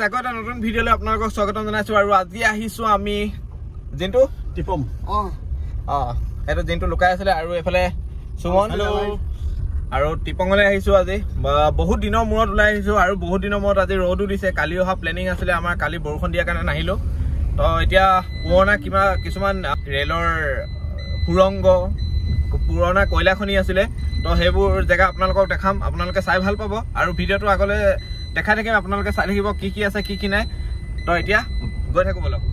Guys আকৌ এটা নতুন ভিডিঅ'লৈ আপোনালোকক স্বাগতম জনাইছো আৰু আজি আহিছো আমি জিন্তু টিপম সেইটো জিন্তু লুকাই আছিলে আৰু এফালে সুমন আৰু টিপঙলৈ আহিছো আজি বহুত দিনৰ মূৰত ওলাই আহিছো আৰু বহুত দিনৰ মূৰত আজি ৰ'দো দিছে কালি অহা প্লেনিং আছিলে আমাৰ কালি বৰষুণ দিয়াৰ কাৰণে নাহিলো তো এতিয়া পুৰণা কিছুমান ৰেলৰ সুৰংগ পুৰণা কয়লা খনি আছিলে তো সেইবোৰ জেগা আপোনালোকক দেখাম আপোনালোকে চাই ভাল পাব আৰু ভিডিঅ'টো আগলৈ দেখাই থাকিম আপোনালোকে চাই থাকিব কি আছে কি নাই তো এতিয়া গৈ থাকো বলক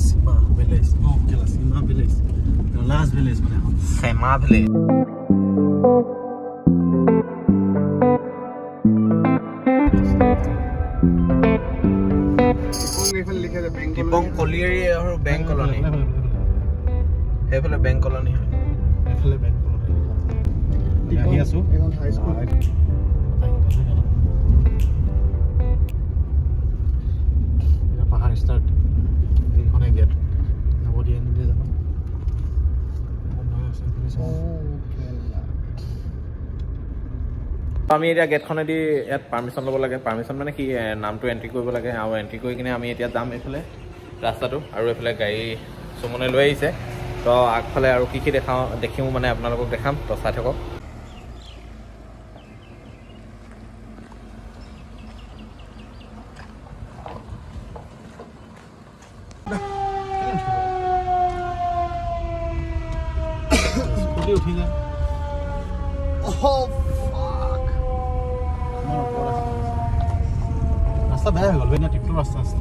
Sima Village. No, kila Sima Village. The last village mana? Sima Village. Tipong Colliery or Bank Colony. Hefele Bank Colony. Hefele Bank Colony. Here so. High school. Ira pahar start. Get nobody in this আমি এতিয়া গেটখনেদি ইয়াত permission ল'ব লাগে permission মানে কি নামটো entry কৰিব লাগে আৰু এণ্ট্ৰি কৰি কিনে আমি এতিয়া যাম এইফালে ৰাস্তাটো আৰু এইফালে গাড়ী সুমনে লৈ আহিছে তো আগফালে আৰু কি দেখিম মানে আপোনালোকক দেখাম তো চাই থাকক ৰাস্তা বেয়া হৈ গ'ল বেনা টিপটো ৰাস্তা আছে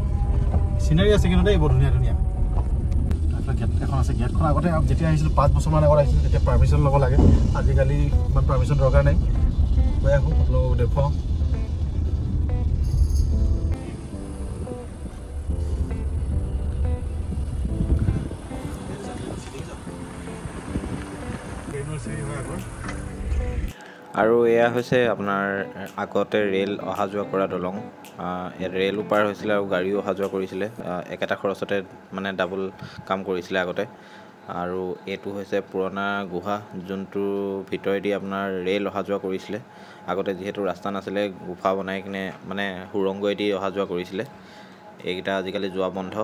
সিনাৰি আছে কিন্তু দেই বৰ ধুনীয়া ধুনীয়া গেট এখন আছে গেটখন আগতে যেতিয়া আহিছিল 5 বছৰ মান আগত আহিছিল তেতিয়া পাৰ্মিশ্যন ল'ব লাগে আজিকালি ইমান পাৰ্মিশ্যন দৰকাৰ নাই গৈ আহোঁ আপোনালোকক দেখুৱাওঁ আৰু এয়া হৈছে আপোনাৰ আগতে ৰেল অহা যোৱা কৰা দলং ৰেল পাৰ হৈছিলে আৰু গাড়ীও অহা যোৱা কৰিছিলে একেটা খৰচতে মানে ডাবল কাম কৰিছিলে আগতে আৰু এইটো হৈছে পুৰণা গুহা যোনটো ভিতৰেদি আপোনাৰ ৰেল অহা যোৱা কৰিছিলে আগতে যিহেতু ৰাস্তা নাছিলে গুফা বনাই কিনে মানে সুৰংগইদি অহা যোৱা কৰিছিলে এইকেইটা আজিকালি যোৱা বন্ধ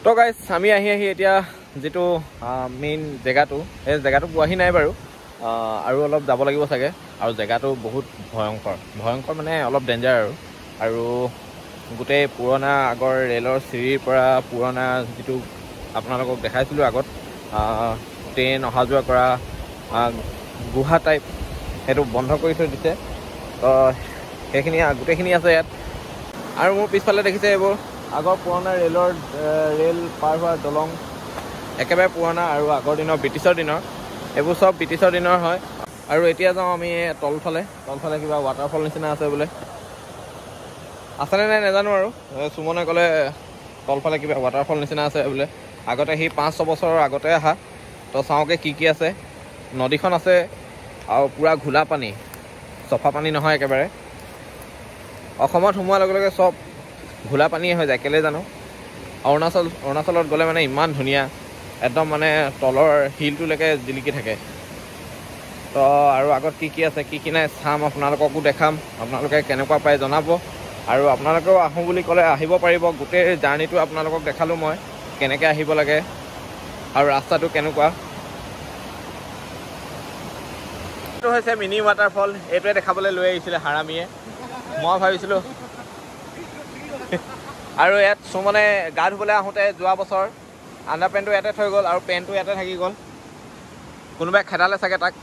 তো গাইজ আমি আহি এতিয়া যেটো মেইন জেগাটো এই জেগাটো পোৱাহি নাই বাৰু আৰু অলপ যাব লাগিব চাগে আৰু জেগাটো বহুত ভয়ংকৰ মানে অলপ ডেঞ্জাৰ আৰু গোটেই পুৰণা আগৰ ৰেলৰ চিৰিৰ পৰা পুৰণা যেটো আপোনালোকক দেখাইছিলোঁ আগত ট্ৰেইন অহা যোৱা কৰা গুহা টাইপ সেইটো বন্ধ কৰি থৈ দিছে তো সেইখিনি গোটেইখিনি আছে ইয়াত আৰু মোৰ পিছফালে দেখিছে এইবোৰ আগৰ পুৰণা ৰেল পাৰ হোৱা দলং একেবাৰে পুৰণা আৰু আগৰ দিনৰ ব্ৰিটিছৰ দিনৰ এইবোৰ চব ব্ৰিটিছৰ দিনৰ হয় আৰু এতিয়া যাওঁ আমি তলফালে কিবা ৱাটাৰফল নিচিনা আছে বোলে আছেনে নাই নাজানো আৰু সুমনে ক'লে তলফালে কিবা ৱাটাৰফল নিচিনা আছে বোলে আগতে সি 5-6 বছৰৰ আগতে আহা তো চাওঁকে কি আছে নদীখন আছে আৰু পুৰা ঘোলা পানী চফা পানী নহয় একেবাৰে অসমত সোমোৱাৰ লগে লগে চব ঘোলা পানীয়ে হৈ যায় কেলে জানো অৰুণাচলত গ'লে মানে ইমান ধুনীয়া একদম মানে তলৰ হিলটোলৈকে জিলিকি থাকে তো আৰু আগত কি আছে কি নাই চাম আপোনালোককো দেখাম আপোনালোকে কেনেকুৱা পায় জনাব আৰু আপোনালোকেও আহোঁ বুলি ক'লে আহিব পাৰিব গোটেই জাৰ্ণিটো আপোনালোকক দেখালোঁ মই কেনেকৈ আহিব লাগে আৰু ৰাস্তাটো কেনেকুৱা এইটো হৈছে মিনি ৱাটাৰফল এইটোৱে দেখাবলৈ লৈ আহিছিলে হাৰামীয়ে মই ভাবিছিলোঁ আৰু ইয়াত সুমনে গা ধুবলৈ আহোঁতে যোৱা বছৰ আণ্ডাৰ পেণ্টটো ইয়াতে থৈ গ'ল আৰু পেণ্টটো ইয়াতে থাকি গ'ল কোনোবাই খেদালে চাগে তাক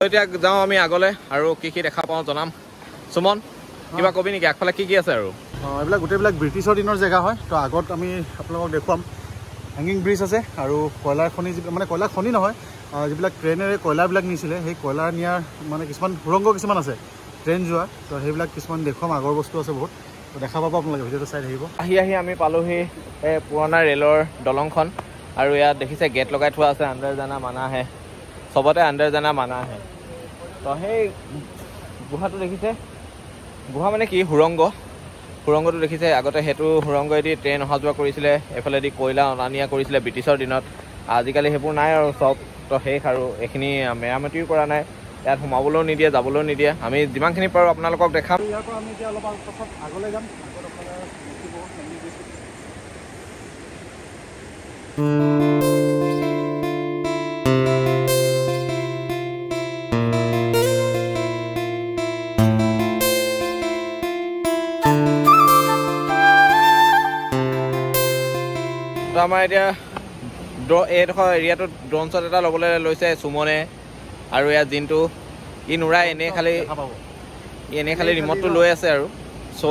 এতিয়া যাওঁ আমি আগলৈ আৰু কি দেখা পাওঁ জনাম সুমন কিবা কবি নেকি আগফালে কি আছে আৰু এইবিলাক গোটেইবিলাক ব্ৰিটিছৰ দিনৰ জেগা হয় তো আগত আমি আপোনালোকক দেখুৱাম হেংগিং ব্ৰিজ আছে আৰু কয়লাৰ খনি মানে কয়লা খনি নহয় যিবিলাক ট্ৰেইনেৰে কয়লাবিলাক নিছিলে সেই কয়লা নিয়াৰ মানে কিছুমান সুৰংগ কিছুমান আছে ট্ৰেইন যোৱা তো সেইবিলাক কিছুমান দেখুৱাম আগৰ বস্তু আছে বহুত তো দেখা পাব আপোনালোকে ভিডিঅ'টো চাই থাকিব আহি আমি পালোহি এই পুৰণা ৰেলৰ দলংখন আৰু ইয়াত দেখিছে গেট লগাই থোৱা আছে আণ্ডাৰ জানা মানা হে চবতে আণ্ডাৰ জানা মানা হে তো সেই গুহাটো দেখিছে গুহা মানে কি সুৰংগটো দেখিছে আগতে সেইটো সুৰংগইদি ট্ৰেইন অহা যোৱা কৰিছিলে এফালেদি কয়লা অনা নিয়া কৰিছিলে ব্ৰিটিছৰ দিনত আজিকালি সেইবোৰ নাই আৰু চব তো শেষ আৰু এইখিনি মেৰামতিও কৰা নাই ইয়াত সোমাবলৈও নিদিয়ে যাবলৈও নিদিয়ে আমি যিমানখিনি পাৰোঁ আপোনালোকক দেখাম ইয়াৰ পৰা আমি এতিয়া অলপ পাছত আগলৈ যাম তো আমাৰ এতিয়া এইডোখৰ এৰিয়াটোত ড্ৰোন শ্বট এটা ল'বলৈ লৈছে সুমনে আৰু ইয়াত দিনটো ই নুৰাই এনেই খালি ৰিম'টটো লৈ আছে আৰু চ'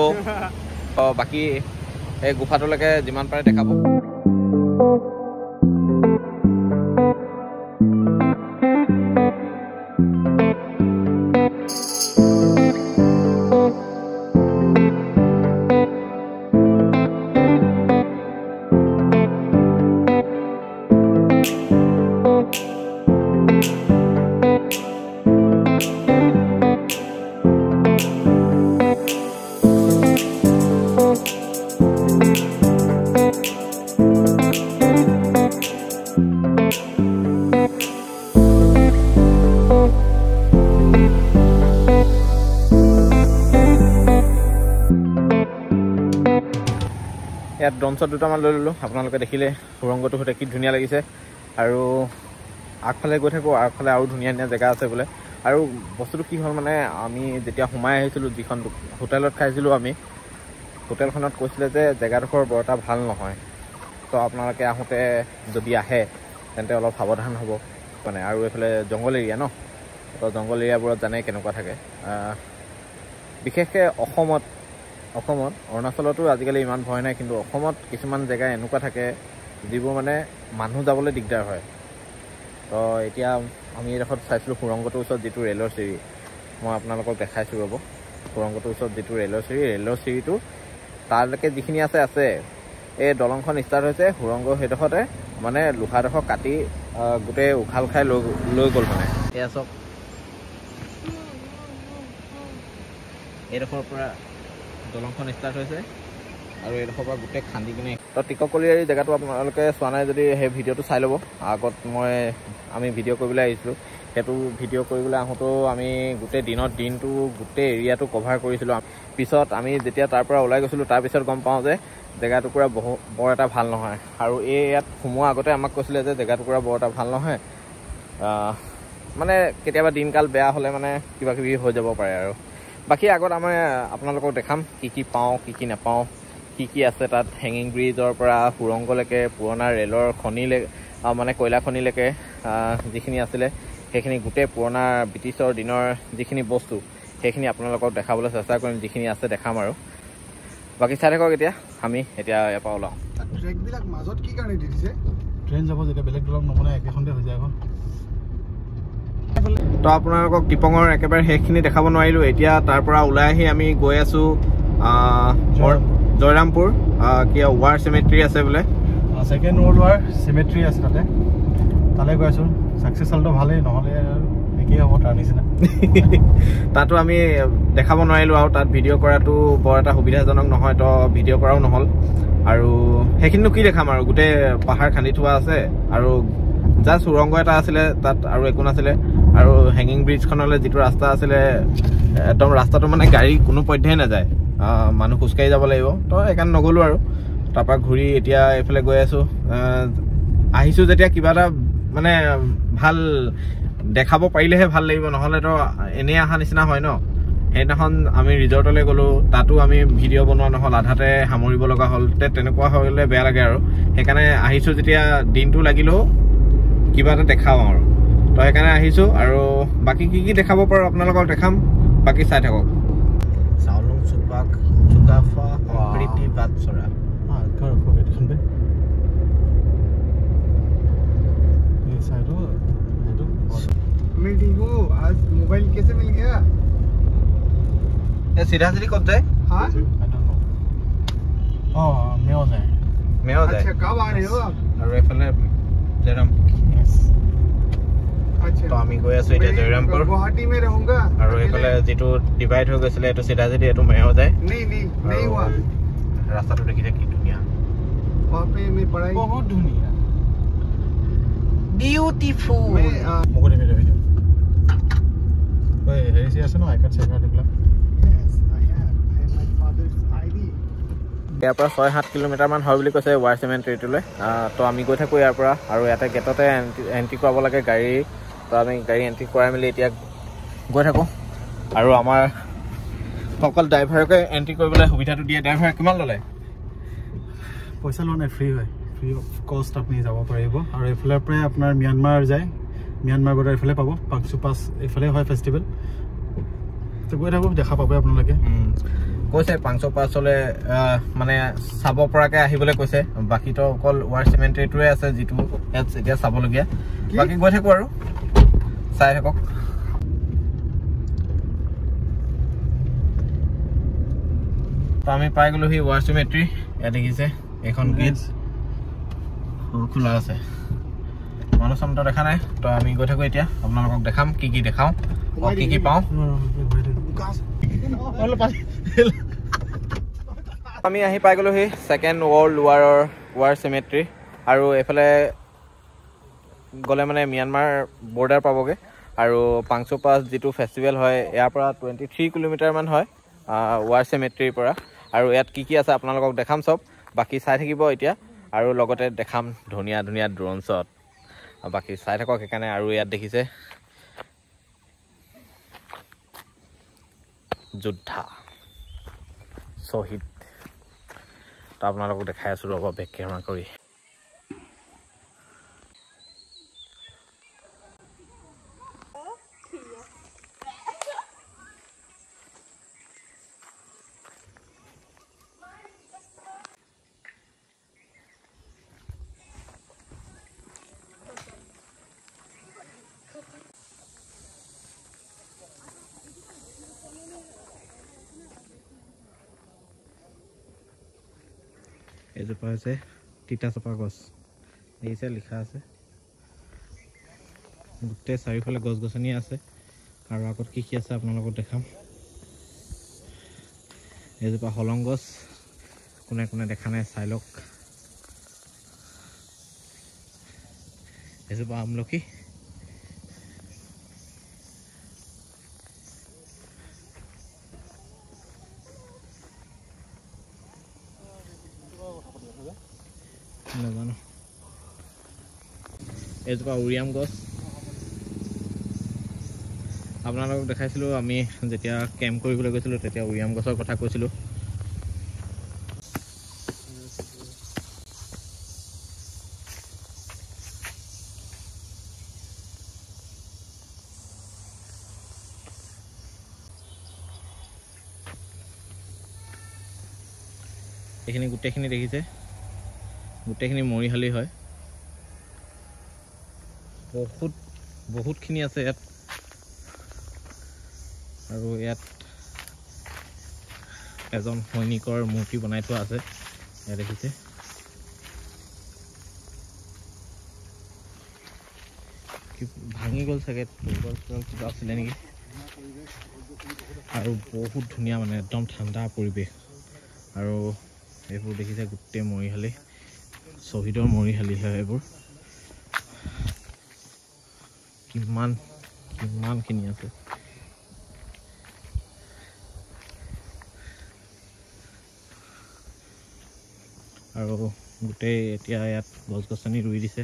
বাকী এই গুফাটোলৈকে যিমান পাৰে দেখাব ইয়াত ড্ৰোন শ্বট দুটামান লৈ ল'লোঁ আপোনালোকে দেখিলে সুৰংগটো সৈতে কি ধুনীয়া লাগিছে আৰু আগফালে গৈ থাকোঁ আগফালে আৰু ধুনীয়া ধুনীয়া জেগা আছে বোলে আৰু বস্তুটো কি হ'ল মানে আমি যেতিয়া সোমাই আহিছিলোঁ যিখন হোটেলত খাইছিলোঁ আমি হোটেলখনত কৈছিলে যে জেগাডোখৰ বৰ এটা ভাল নহয় তো আপোনালোকে আহোঁতে যদি আহে তেন্তে অলপ সাৱধান হ'ব মানে আৰু এইফালে জংঘল এৰিয়া ন তো জংঘল এৰিয়াবোৰত জানে কেনেকুৱা থাকে বিশেষকৈ অসমত অৰুণাচলতো আজিকালি ইমান ভয় নাই কিন্তু অসমত কিছুমান জেগা এনেকুৱা থাকে যিবোৰ মানে মানুহ যাবলৈ দিগদাৰ হয় তো এতিয়া আমি এইডোখৰত চাইছিলোঁ সুৰংগটোৰ ওচৰত যিটো ৰেলৰ চিৰি মই আপোনালোকক দেখাইছোঁ ৰ'ব সুৰংগটোৰ ওচৰত যিটো ৰেলৰ চিৰিটো তালৈকে যিখিনি আছে এই দলংখন ষ্টাৰ্ট হৈছে সুৰংগ সেইডোখৰতে মানে লোহাডোখৰ কাটি গোটেই উখাল খাই লৈ গ'ল মানে এয়া চাওক এইডোখৰৰ পৰা দলংখন ষ্টাৰ্ট হৈছে আৰু এইডোখৰ পৰা গোটেই খান্দি কিনে তো টিককলীয়াৰী জেগাটো আপোনালোকে চোৱা নাই যদি সেই ভিডিঅ'টো চাই ল'ব আগত আমি ভিডিঅ' কৰিবলৈ আহিছিলোঁ সেইটো ভিডিঅ' কৰিবলৈ আহোঁতেও আমি গোটেই দিনটো গোটেই এৰিয়াটো কভাৰ কৰিছিলোঁ পিছত আমি যেতিয়া তাৰ পৰা ওলাই গৈছিলোঁ তাৰপিছত গম পাওঁ যে জেগাটুকুৰা বৰ এটা ভাল নহয় আৰু ইয়াত সোমোৱা আগতে আমাক কৈছিলে যে জেগাটুকুৰা বৰ এটা ভাল নহয় মানে কেতিয়াবা দিনকাল বেয়া হ'লে মানে কিবা কিবি হৈ যাব পাৰে আৰু বাকী আগত আমি আপোনালোকক দেখাম কি পাওঁ কি নাপাওঁ কি আছে তাত হেঙিং ব্ৰিজৰ পৰা সুৰংগলৈকে পুৰণা ৰেলৰ খনিলৈকে মানে কয়লা খনিলৈকে যিখিনি আছিলে সেইখিনি গোটেই পুৰণা ব্ৰিটিছৰ দিনৰ যিখিনি বস্তু সেইখিনি আপোনালোকক দেখাবলৈ চেষ্টা কৰিম যিখিনি আছে দেখাম আৰু বাকী চাই থাকক এতিয়া আমি ইয়াৰ পৰা ওলাওঁ ট্ৰেকবিলাক মাজত কি কাৰণে দি দিছে ট্ৰেইন যাব যেতিয়া বেলেগ দলং নবনাই একেখনতে হৈ যায় এখন তো আপোনালোকক টিপঙৰ একেবাৰে শেষখিনি দেখাব নোৱাৰিলোঁ এতিয়া তাৰ পৰা ওলাই আহি আমি গৈ আছোঁ জয়ৰামপুৰ কিয় ৱাৰ চিমেট্ৰি আছে বোলে ছেকেণ্ড ৱৰ্ল্ড ৱাৰ চিমেট্ৰি আছে তালৈ গৈ আছোঁ ছাকচেছ হ'লতো ভালেই নহ'লে একেই হ'ব তাৰ নিচিনা তাতো আমি দেখাব নোৱাৰিলোঁ আৰু তাত ভিডিঅ' কৰাটো বৰ এটা সুবিধাজনক নহয় তো ভিডিঅ' কৰাও নহ'ল আৰু সেইখিনিনো কি দেখাম আৰু গোটেই পাহাৰ খান্দি থোৱা আছে আৰু জাষ্ট সুৰংগ এটা আছিলে তাত আৰু একো নাছিলে আৰু হেঙিং ব্ৰিজখনলৈ যিটো ৰাস্তা আছিলে একদম ৰাস্তাটো মানে গাড়ী কোনো পধ্যেই নাযায় মানুহ খোজকাঢ়ি যাব লাগিব তো সেইকাৰণে নগ'লোঁ আৰু তাৰপৰা ঘূৰি এতিয়া এইফালে গৈ আছোঁ আহিছোঁ যেতিয়া কিবা এটা মানে ভাল দেখাব পাৰিলেহে ভাল লাগিব নহ'লেতো এনেই অহা নিচিনা হয় ন সেইদিনাখন আমি ৰিজৰ্টলৈ গ'লোঁ তাতো আমি ভিডিঅ' বনোৱা নহ'ল আধাতে সামৰিব লগা হ'ল তেনেকুৱা হ'লে বেয়া লাগে আৰু সেইকাৰণে আহিছোঁ যেতিয়া দিনটো লাগিলেও কিবা এটা দেখাওঁ আৰু তো সেইকাৰণে আহিছোঁ আৰু বাকী কি দেখাব পাৰোঁ আপোনালোকক দেখাম বাকী চাই থাকক চাউলুং চুকাফা প্ৰীতি বাটচৰা मैं ठीक हूँ आज मोबाइल कैसे मिल गया ये सीधा सीधी कब जाए हाँ मेओ जाए अच्छा कब आ रहे हो आप और एफले जयराम अच्छा तो আমি গৈ আছো এতিয়া জয়ৰামপুৰ गुवाहाटी में रहूंगा আৰু এফলে যেটো ডিভাইড হৈ গৈছিলে এটো সিধা সিধি এটো মেও যায় नहीं हुआ ৰাস্তাটো দেখিলে কি ধুনীয়া वहां पे मैं पढ़ाई बहुत धुनिया Beautiful. Mukudi video video. Hey, hey, see, I can say that. Yes, I have. I have my father's ID. ইয়াৰ পৰা 6-7 কিলোমিটাৰমান হয় বুলি কৈছে ৱাৰ চিমেণ্ট্ৰিটোলৈ তো আমি গৈ থাকোঁ ইয়াৰ পৰা আৰু ইয়াতে গেটতে এণ্ট্ৰি কৰাব লাগে গাড়ী তো আমি গাড়ী এণ্ট্ৰি কৰাই মেলি এতিয়া গৈ থাকোঁ আৰু আমাৰ অকল ড্ৰাইভাৰকে এণ্ট্ৰি কৰিবলৈ সুবিধাটো দিয়ে ড্ৰাইভাৰে কিমান ল'লে পইচা লোৱা নাই ফ্ৰী হয় ফ্ৰী অফ কষ্ট আপুনি যাব পাৰিব আৰু এইফালৰ পৰাই আপোনাৰ ম্যানমাৰ যায় ম্যানমাৰ বৰ্ডাৰ এইফালে পাব পাংচু পাছ এইফালে হয় ফেষ্টিভেল তো গৈ থাকোঁ দেখা পাব আপোনালোকে কৈছে পাংচু পাছলৈ মানে চাব পৰাকৈ আহিবলৈ কৈছে বাকীতো অকল ৱাৰ চিমেণ্ট্ৰিটোৱে আছে যিটো ইয়াত এতিয়া চাবলগীয়া বাকী গৈ থাকোঁ আৰু চাই থাকক তো আমি পাই গ'লোহি ৱাৰ চিমেণ্ট্ৰি ইয়াত দেখিছে এখন গেট খোলা আছে মানুহ চামটো দেখা নাই তো আমি গৈ থাকোঁ এতিয়া আপোনালোকক দেখাম কি কি দেখাওঁ কি কি পাওঁ আমি আহি পাই গ'লোহি ছেকেণ্ড ৱৰ্ল্ড ৱাৰ চিমেট্ৰি আৰু এইফালে গ'লে মানে ম্যানমাৰ বৰ্ডাৰ পাবগৈ আৰু পাংচু পাছ যিটো ফেষ্টিভেল হয় ইয়াৰ পৰা 23 কিলোমিটাৰমান হয় ৱাৰ চিমেট্ৰিৰ পৰা আৰু ইয়াত কি কি আছে আপোনালোকক দেখাম চব বাকী চাই থাকিব এতিয়া আৰু লগতে দেখাম ধুনীয়া ধুনীয়া ড্ৰোন শ্বট বাকী চাই থাকক সেইকাৰণে আৰু ইয়াত দেখিছে যোদ্ধা শ্বহীদ তো আপোনালোকক দেখাই আছোঁ ৰ'ব বেক কেমেৰা কৰি এজোপা হৈছে তিতাচপা গছ দেখিছে লিখা আছে গোটেই চাৰিওফালে গছ গছনি আছে আৰু আগত কি কি আছে আপোনালোকক দেখাম এজোপা হলং গছ কোনে কোনে দেখা নাই চাই লওক এজোপা আমলখি নাজানো এজোপা উৰিয়াম গছ আপোনালোকক দেখাইছিলোঁ আমি যেতিয়া কেম্প কৰিবলৈ গৈছিলোঁ তেতিয়া উৰিয়াম গছৰ কথা কৈছিলোঁ এইখিনি গোটেইখিনি দেখিছে গোটেইখিনি মৰিশালি হয় বহুতখিনি আছে ইয়াত আৰু ইয়াত এজন সৈনিকৰ মূৰ্তি বনাই থোৱা আছে ইয়াত দেখিছে ভাঙি গ'ল চাগে কিবা আছিলে নেকি আৰু বহুত ধুনীয়া মানে একদম ঠাণ্ডা পৰিৱেশ আৰু এইবোৰ দেখিছে গোটেই মৰিশালি শ্বহীদৰ মৰিশালি হয় এইবোৰ কিমানখিনি আছে আৰু গোটেই এতিয়া ইয়াত গছ গছনি ৰুই দিছে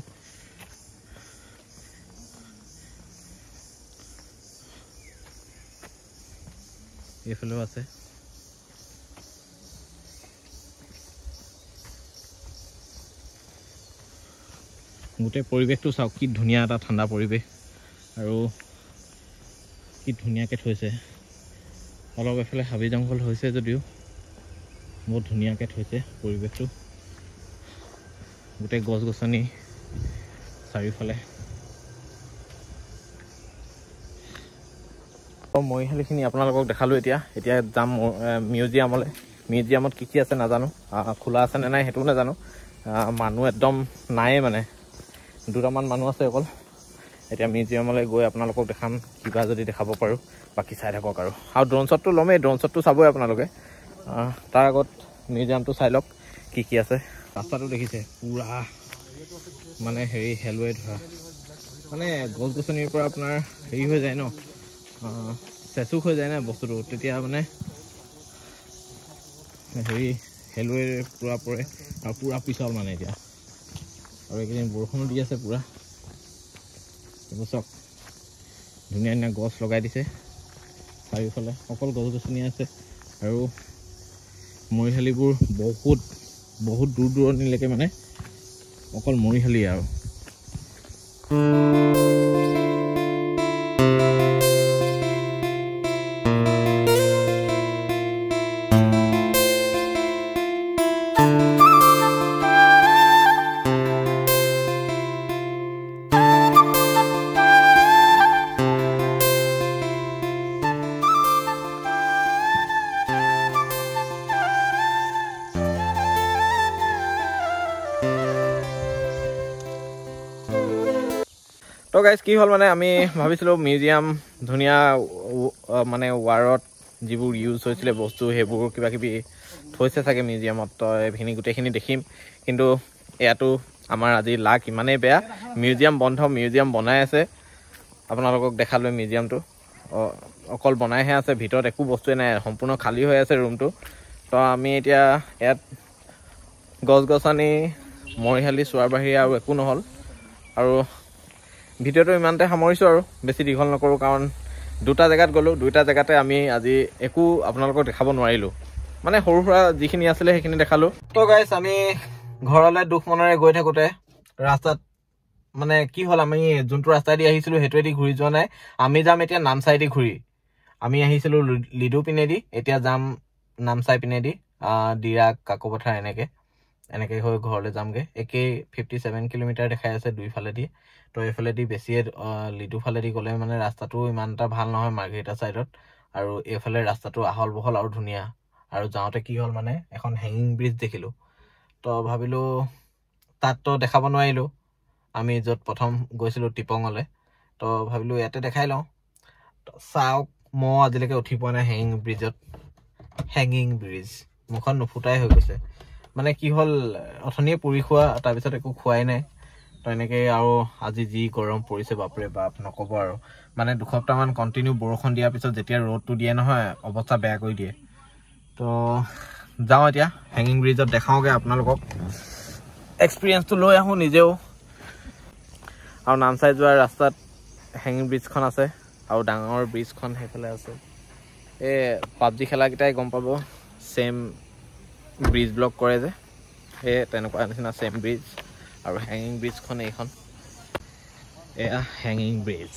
এইফালেও আছে গোটেই পৰিৱেশটো চাওক কি ধুনীয়া এটা ঠাণ্ডা পৰিৱেশ আৰু কি ধুনীয়াকৈ থৈছে অলপ এফালে হাবি জংঘল হৈছে যদিও বহুত ধুনীয়াকৈ থৈছে পৰিৱেশটো গোটেই গছ গছনি চাৰিওফালে মৰিশালিখিনি আপোনালোকক দেখালোঁ এতিয়া যাম মিউজিয়ামত কি কি আছে নাজানো খোলা আছে নে নাই সেইটোও নাজানো মানুহ একদম নায়ে মানে দুটামান মানুহ আছে অকল এতিয়া মিউজিয়ামলৈ গৈ আপোনালোকক দেখাম কিবা যদি দেখাব পাৰোঁ বাকী চাই থাকক আৰু ড্ৰোন শ্বটটো ল'মেই ড্ৰোন শ্বটটো চাবই আপোনালোকে তাৰ আগত মিউজিয়ামটো চাই লওক কি কি আছে ৰাস্তাটো দেখিছে পুৰা মানে হেৰি হেলৱে ধৰা মানে গছ গছনিৰ পৰা আপোনাৰ হেৰি হৈ যায় ন চেচুক হৈ যায় না বস্তুটো তেতিয়া মানে হেৰি হেলৱে পূৰা পৰে আৰু পূৰা পিছল মানে এতিয়া আৰু এইকেইদিন বৰষুণো দি আছে পূৰা এইবোৰ চাওক ধুনীয়া ধুনীয়া গছ লগাই দিছে চাৰিওফালে অকল গছ গছনি আছে আৰু মৰিশালিবোৰ বহুত দূৰ দূৰণিলৈকে মানে অকল মৰিশালি আৰু তো গাইজ কি হ'ল মানে আমি ভাবিছিলোঁ মিউজিয়াম ধুনীয়া মানে ৱাৰত যিবোৰ ইউজ হৈছিলে বস্তু সেইবোৰ কিবা কিবি থৈছে চাগে মিউজিয়ামত তো এইখিনি গোটেইখিনি দেখিম কিন্তু ইয়াতো আমাৰ আজি লাক ইমানেই বেয়া মিউজিয়াম বন্ধ মিউজিয়াম বনাই আছে আপোনালোকক দেখালোঁ মিউজিয়ামটো অকল বনাইহে আছে ভিতৰত একো বস্তুৱে নাই সম্পূৰ্ণ খালী হৈ আছে ৰুমটো তো আমি এতিয়া ইয়াত গছ গছনি মৰিশালি চোৱাৰ বাহিৰে আৰু একো নহ'ল আৰু ভিডিঅ'টো ইমানতে সামৰিছোঁ আৰু বেছি দীঘল নকৰোঁ কাৰণ দুটা জেগাত গ'লোঁ দুইটা জেগাতে আমি আজি একো আপোনালোকক দেখাব নোৱাৰিলোঁ মানে সৰু সুৰা যিখিনি আছিলে সেইখিনি দেখালোঁ তো গাইজ আমি ঘৰলৈ দুখ মনেৰে গৈ থাকোঁতে ৰাস্তাত মানে কি হ'ল আমি যোনটো ৰাস্তাইদি আহিছিলোঁ সেইটোৱেদি ঘূৰি যোৱা নাই আমি যাম এতিয়া নামচাইদি ঘূৰি আমি আহিছিলোঁ লিডু পিনেদি এতিয়া যাম নামচাই পিনেদি ডিৰাগ কাকপথাৰ এনেকৈ হৈ ঘৰলৈ যামগৈ একেই 57 কিলোমিটাৰ দেখাই আছে দুইফালেদি তো এইফালেদি বেছিয়ে লিডু ফালেদি গ'লে মানে ৰাস্তাটো ইমান এটা ভাল নহয় মাৰ্ঘেৰিটা ছাইডত আৰু এইফালে ৰাস্তাটো আহল বহল আৰু ধুনীয়া আৰু যাওঁতে কি হ'ল মানে এখন হেঙিং ব্ৰিজ দেখিলোঁ তো ভাবিলোঁ তাততো দেখাব নোৱাৰিলোঁ আমি য'ত প্ৰথম গৈছিলোঁ টিপঙলৈ তো ভাবিলোঁ ইয়াতে দেখাই লওঁ তো চাওক মই আজিলৈকে উঠি পোৱা নাই হেঙিং ব্ৰিজ মুখখন নুফুটাই হৈ গৈছে মানে কি হ'ল অথনিয়ে পুৰি খোৱা তাৰপিছত একো খোৱাই নাই তো এনেকৈ আৰু আজি যি গৰম পৰিছে বাপৰে বাপ নক'ব আৰু মানে দুসপ্তাহমান কণ্টিনিউ বৰষুণ দিয়াৰ পিছত যেতিয়া ৰ'দটো দিয়ে নহয় অৱস্থা বেয়া কৰি দিয়ে তো যাওঁ এতিয়া হেঙিং ব্ৰিজত দেখাওঁগৈ আপোনালোকক এক্সপিৰিয়েঞ্চটো লৈ আহোঁ নিজেও আৰু নামচাই যোৱা ৰাস্তাত হেঙিং ব্ৰিজখন আছে আৰু ডাঙৰ ব্ৰিজখন সেইফালে আছে এই পাবজি খেলাকেইটাই গম পাব ছেইম ব্ৰিজ ব্লক কৰে যে সেই তেনেকুৱা নিচিনা ছেইম ব্ৰিজ আৰু হেঙিং ব্ৰিজখন এইখন এয়া হেঙিং ব্ৰিজ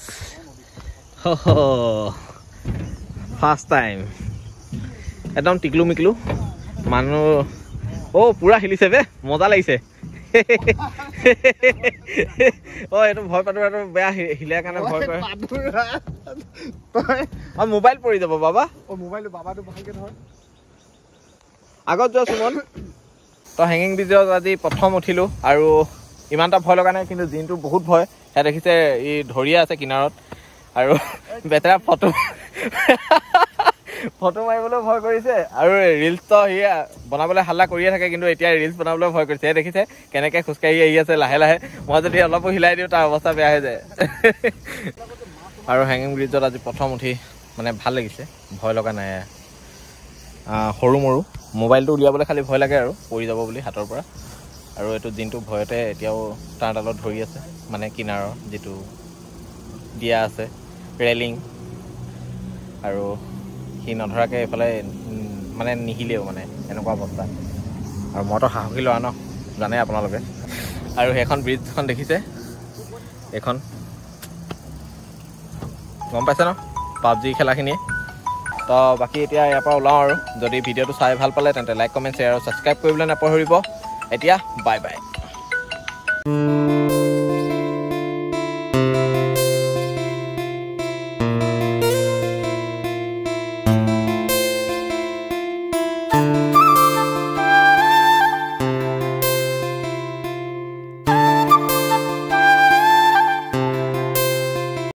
ফাৰ্ষ্ট টাইম একদম টিকলু মিকলু মানুহ পুৰা হিলিছে বে মজা লাগিছে এইটো ভয় পাতো বেয়া হিলাৰ কাৰণে ভয় কৰে মোবাইল পৰি যাব বাবা মোবাইলটো বাবাটো ভালকে ধৰ আগত যোৱা সুমন তো হেঙিং ব্ৰিজত আজি প্ৰথম উঠিলোঁ আৰু ইমান এটা ভয় লগা নাই কিন্তু দিনটো বহুত ভয় সেয়া দেখিছে ই ধৰিয়ে আছে কিনাৰত আৰু বেটেৰা ফটো মাৰিবলৈ ভয় কৰিছে আৰু ৰিলচটো সেয়া বনাবলৈ হাল্লা কৰিয়ে থাকে কিন্তু এতিয়া ৰিলচ বনাবলৈ ভয় কৰিছে দেখিছে কেনেকৈ খোজকাঢ়ি আহি আছে লাহে লাহে মই যদি অলপো হিলাই দিওঁ তাৰ অৱস্থা বেয়া হৈ যায় আৰু হেঙিং ব্ৰিজত আজি প্ৰথম উঠি মানে ভাল লাগিছে ভয় লগা নাই সৰু মৰু মোবাইলটো উলিয়াবলৈ খালি ভয় লাগে আৰু পৰি যাব বুলি হাতৰ পৰা আৰু এইটো দিনটো ভয়তে এতিয়াও তাৰ ডালত ধৰি আছে মানে কিনাৰৰ যিটো দিয়া আছে ৰেলিং আৰু সি নধৰাকৈ এইফালে মানে নিহিলেও মানে এনেকুৱা অৱস্থা আৰু মইতো সাহসী ল'ৰা ন জানে আপোনালোকে আৰু সেইখন ব্ৰিজখন দেখিছে এইখন গম পাইছে ন পাবজি খেলাখিনিয়ে তো বাকী এতিয়া ইয়াৰ পৰা ওলাওঁ আৰু যদি ভিডিঅ'টো চাই ভাল পালে তেন্তে লাইক কমেণ্ট শ্বেয়াৰ আৰু ছাবস্ক্ৰাইব কৰিবলৈ নাপাহৰিব এতিয়া বাই বাই